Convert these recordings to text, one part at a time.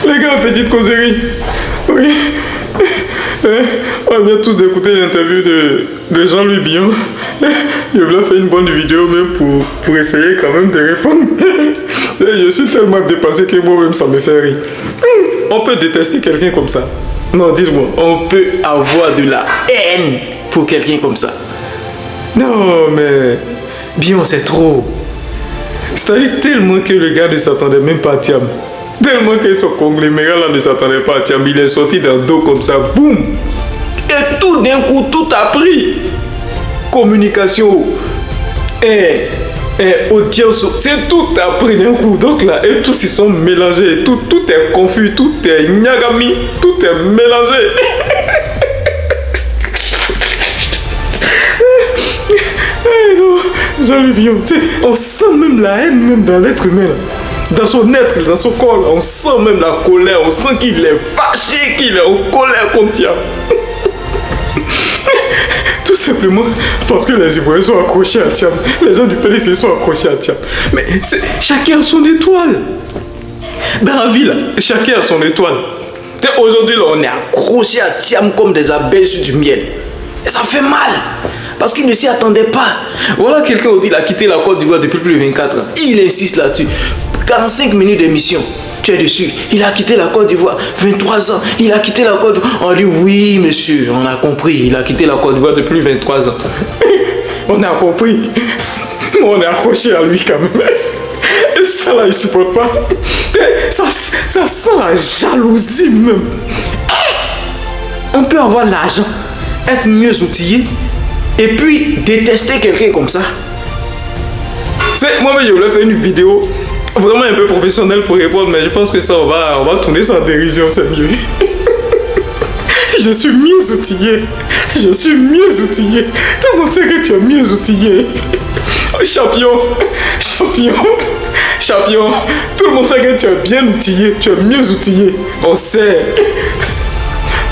Les gars, petite causerie. Oui. On vient tous d'écouter l'interview de Jean-Louis Billon. Je voulais faire une bonne vidéo même pour essayer quand même de répondre. Je suis tellement dépassé que moi-même ça me fait rire. On peut détester quelqu'un comme ça. Non, dites-moi. On peut avoir de la haine pour quelqu'un comme ça. Non, mais Billon, c'est trop. c'est-à-dire tellement que le gars ne s'attendait même pas à Thiam. Tellement que son conglomérat là ne s'attendait pas à Thiam. Il est sorti d'un dos comme ça, boum. Et tout d'un coup, tout a pris. Communication et audience, c'est tout a pris d'un coup. Donc là, et tous ils sont mélangés. Tout est confus, tout est nyagami, tout est mélangé. Jean-Louis Billon, on sent même la haine même dans l'être humain. Dans son être, dans son corps, là, on sent même la colère. On sent qu'il est fâché, qu'il est en colère contre Thiam. Tout simplement parce que les Ivoiriens sont accrochés à Thiam. Les gens du PDC sont accrochés à Thiam. Mais chacun a son étoile. Dans la vie, là, chacun a son étoile. Aujourd'hui, là, on est accrochés à Thiam comme des abeilles sur du miel. Et ça fait mal. Parce qu'il ne s'y attendait pas. Voilà quelqu'un qui dit qu'il a quitté la Côte d'Ivoire depuis plus de 24 ans. Il insiste là-dessus. 45 minutes d'émission. Tu es dessus. Il a quitté la Côte d'Ivoire. 23 ans. Il a quitté la Côte d'Ivoire. On dit oui, monsieur. On a compris. Il a quitté la Côte d'Ivoire depuis 23 ans. On a compris. On est accroché à lui quand même. Et ça là, il ne supporte pas. Ça sent la jalousie même. On peut avoir l'argent, être mieux outillé, et puis détester quelqu'un comme ça. Moi-même, je voulais faire une vidéo vraiment un peu professionnelle pour répondre, mais je pense que ça, on va tourner ça en dérision, c'est mieux. Je suis mieux outillé. Je suis mieux outillé. Tout le monde sait que tu es mieux outillé. Champion. Tout le monde sait que tu es bien outillé. Tu es mieux outillé. On sait.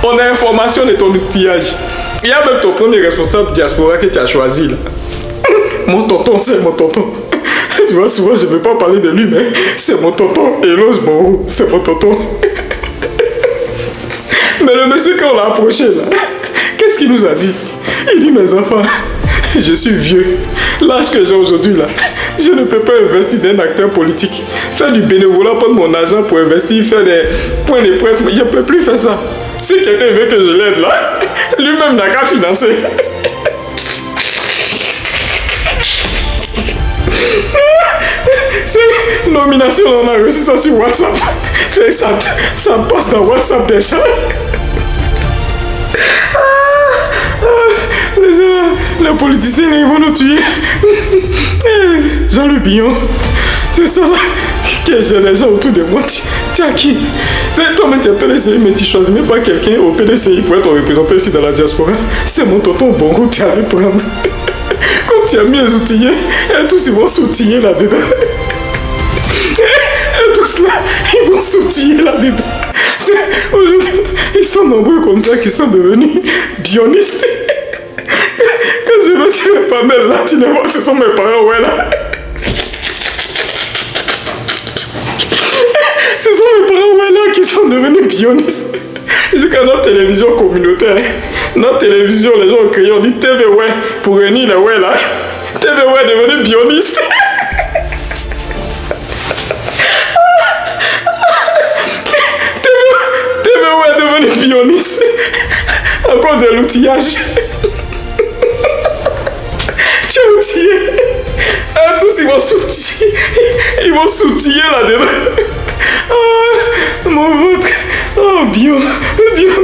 On a information de ton outillage. Il y a même ton premier responsable diaspora que tu as choisi là. Mon tonton, c'est mon tonton. Tu vois, souvent je ne veux pas parler de lui, mais c'est mon tonton. Eloge Borou, c'est mon tonton. Mais le monsieur, quand on l'a approché là, qu'est-ce qu'il nous a dit? Il dit, mes enfants, je suis vieux. L'âge que j'ai aujourd'hui là, je ne peux pas investir dans un acteur politique. Faire du bénévolat, prendre mon argent pour investir, faire des points de presse, mais je ne peux plus faire ça. Si quelqu'un veut que je l'aide là, lui-même n'a qu'à financer. C'est nomination, on a reçu ça sur WhatsApp. Ça passe dans WhatsApp déjà. Les politiciens, ils vont nous tuer. Jean-Louis Billon, c'est ça là, que j'ai les gens autour de moi. Tu as qui? Toi-même tu es PDCI, mais tu choisis même pas quelqu'un au PDCI pour être représenté ici dans la diaspora. C'est mon tonton Bongo, tu allais prendre. Comme tu as mis les outillés, et tous ils vont s'outiller là-dedans. Et tous là, ils vont s'outiller là-dedans. Aujourd'hui, ils sont nombreux comme ça qui sont devenus bionistes. Quand je me suis pas mal là, tu les vois, ce sont mes parents, ouais là. Ce sont mes parents, ouais là, qui sont devenus bionistes. Jusqu'à notre télévision communautaire, notre télévision, les gens ont créé, on dit TV ouais, pour réunir les ouais là. TV ouais est devenu bioniste. TV ouais est devenu bioniste. À cause de l'outillage. Tu es outillé. Ah, tous ils vont s'outiller. Ils vont s'outiller là-dedans. Ah, mon ventre. Oh, bien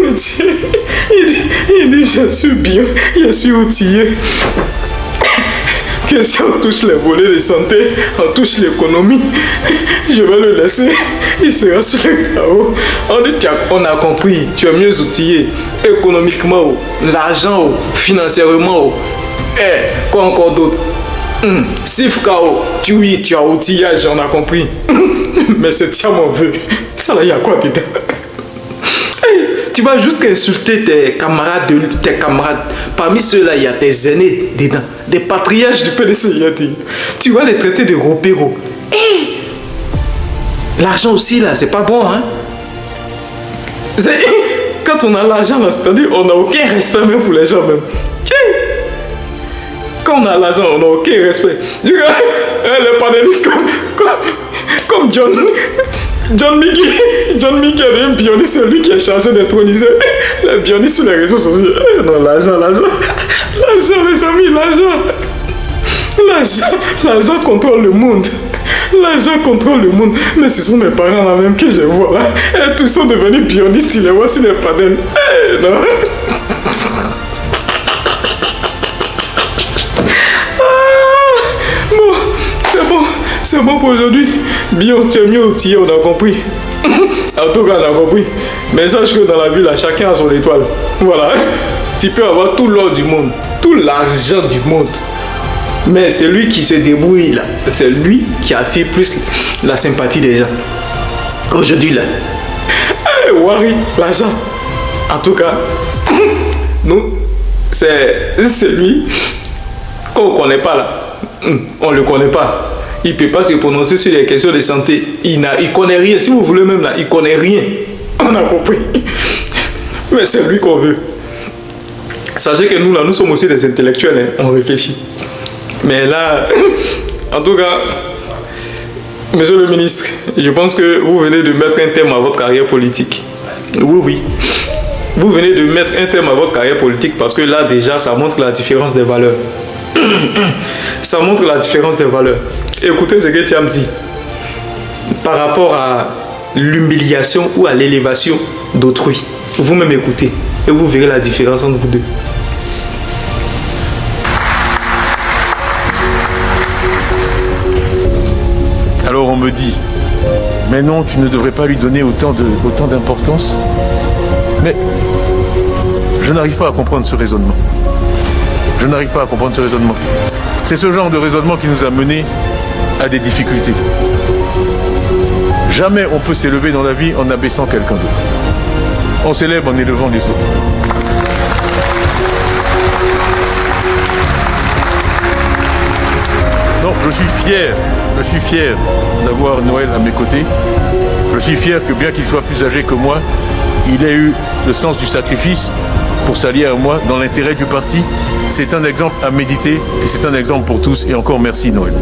métier. Il dit, je suis bien, je suis outillé. Que si on touche les volets de santé, on touche l'économie, je vais le laisser, il sera sur le chaos. On dit, on a compris, tu es mieux outillé économiquement, l'argent, financièrement, et quoi encore d'autre? Sifkao, tu as outillage, on a compris. Mais c'est ça mon vœu. Ça là, il y a quoi dedans? Tu vas jusqu'à insulter tes camarades. Parmi ceux-là, il y a tes aînés dedans. Des patriarches du PDCI. Tu vas les traiter de ropéros. L'argent aussi, là, c'est pas bon, hein? Quand on a l'argent, là, c'est-à-dire on n'a aucun respect même pour les gens même. Quand on a l'argent, on n'a aucun respect. Les panélistes comme John Mickey est un pionnier, c'est lui qui est chargé d'introniser les pionniers sur les réseaux sociaux. Non, l'argent, mes amis, l'argent contrôle le monde. L'argent contrôle le monde. Mais ce sont mes parents là même que je vois là. Et tous sont devenus pionnistes, ils les voient sur les panels. Non. C'est bon pour aujourd'hui. Bien, tu es mieux outillé, on a compris. En tout cas, on a compris. Mais sache que dans la vie, là, chacun a son étoile. Voilà. Tu peux avoir tout l'or du monde, tout l'argent du monde. Mais c'est lui qui se débrouille là. C'est lui qui attire plus la sympathie des gens. Aujourd'hui là. Hey, Wari, l'argent. En tout cas, nous, c'est lui qu'on ne connaît pas là. On ne le connaît pas. Il ne peut pas se prononcer sur les questions de santé. Il ne connaît rien. Si vous voulez même là, il ne connaît rien. On a compris. Mais c'est lui qu'on veut. Sachez que nous là, nous sommes aussi des intellectuels. Hein. On réfléchit. Mais là, en tout cas, monsieur le ministre, je pense que vous venez de mettre un terme à votre carrière politique. Oui. Vous venez de mettre un terme à votre carrière politique parce que là, déjà, ça montre la différence des valeurs. Ça montre la différence des valeurs. Écoutez ce que tu as dit par rapport à l'humiliation ou à l'élévation d'autrui. Vous-même écoutez et vous verrez la différence entre vous deux. Alors on me dit, mais non, tu ne devrais pas lui donner autant d'importance. Mais je n'arrive pas à comprendre ce raisonnement. Je n'arrive pas à comprendre ce raisonnement. C'est ce genre de raisonnement qui nous a menés à des difficultés. Jamais on peut s'élever dans la vie en abaissant quelqu'un d'autre. On s'élève en élevant les autres. Non, je suis fier d'avoir Noël à mes côtés. Je suis fier que bien qu'il soit plus âgé que moi, il ait eu le sens du sacrifice pour s'allier à moi dans l'intérêt du parti. C'est un exemple à méditer et c'est un exemple pour tous. Et encore merci Noël.